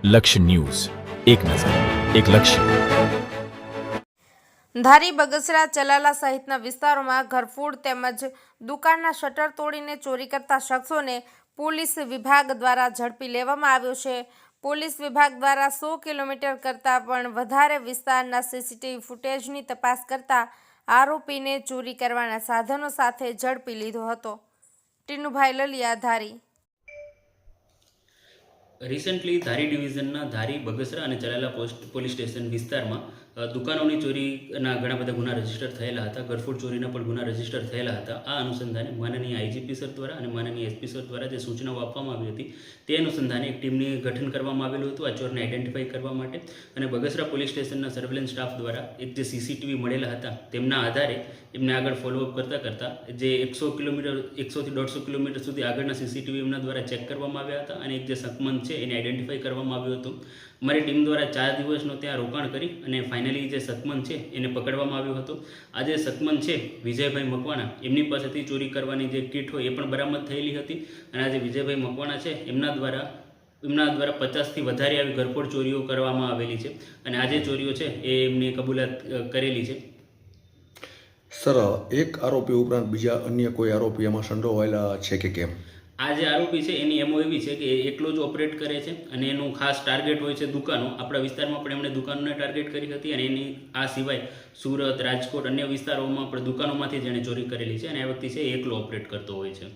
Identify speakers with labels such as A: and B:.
A: લક્ષ્ય ન્યૂઝ, એક નજર, એક લક્ષ્ય.
B: ધારી, બગસરા, ચલાલા સહિતના વિસ્તારોમાં ઘરફોડ તેમજ દુકાનના શટર તોડીને ચોરી કરતા શખ્સોને પોલીસ વિભાગ દ્વારા ઝડપી લેવામાં આવ્યો છે. પોલીસ વિભાગ દ્વારા 100 કિલોમીટર કરતાં પણ વધારે વિસ્તારના સીસીટીવી ફૂટેજની તપાસ કરતા આરોપીને ચોરી કરવાના સાધનો સાથે ઝડપી લીધો હતો. ટીનુભાઈ લલિયા, ધારી.
C: રિસન્ટલી ધારી ડિવિઝનના ધારી, બગસરા અને ચલાલા પોલીસ સ્ટેશન વિસ્તારમાં દુકાનોની ચોરીના ઘણા બધા ગુના રજીસ્ટર થયેલા હતા. ઘરફોડ ચોરીના પણ ગુના રજીસ્ટર થયેલા હતા. આ અનુસંધાને માનનીય આઈજીપી સર દ્વારા અને માનનીય એસપી સર દ્વારા જે સૂચનાઓ આપવામાં આવી હતી તે અનુસંધાને એક ટીમની ગઠન કરવામાં આવેલું હતું આ ચોરને આઈડેન્ટિફાઈ કરવા માટે. અને બગસરા પોલીસ સ્ટેશનના સર્વેલન્સ સ્ટાફ દ્વારા એક જે સીસીટીવી મળેલા હતા તેમના આધારે એમને આગળ ફોલોઅપ કરતાં જે 100 કિલોમીટર 100 થી 150 કિલોમીટર સુધી આગળના સીસીટીવી એમના દ્વારા ચેક કરવામાં આવ્યા હતા અને એક જે શકમંદ છે એને આઈડેન્ટિફાઈ કરવામાં આવ્યું હતું. અમારી ટીમ દ્વારા 4 દિવસનો ત્યાં રોકાણ કરી અને ફાઇનલી જે શકમંદ છે એને પકડવામાં આવ્યો હતો. આ જે શકમંદ છે વિજયભાઈ મકવાણા, એમની પાસેથી ચોરી કરવાની જે કીટ હોય એ પણ બરામદ થયેલી હતી. અને આ જે વિજયભાઈ મકવાણા છે એમના દ્વારા 50થી વધારે આવી ઘરફોડ ચોરીઓ કરવામાં આવેલી છે અને આ જે ચોરીઓ છે એ એમની કબૂલાત કરેલી છે.
D: સર, એક આરોપી ઉપરાંત બીજા અન્ય કોઈ આરોપી એમાં સંડોવાયેલા છે કે કેમ?
C: આ જે આરોપી છે એની એમઓ એવી છે કે એકલો જ ઓપરેટ કરે છે અને એનું ખાસ ટાર્ગેટ હોય છે દુકાનો. આપણા વિસ્તારમાં પણ એમણે દુકાનોને ટાર્ગેટ કરી હતી અને એની આ સિવાય સુરત, રાજકોટ, અન્ય વિસ્તારોમાં પણ દુકાનોમાંથી જ એણે ચોરી કરેલી છે અને આ વ્યક્તિ છે એકલો ઓપરેટ કરતો હોય છે.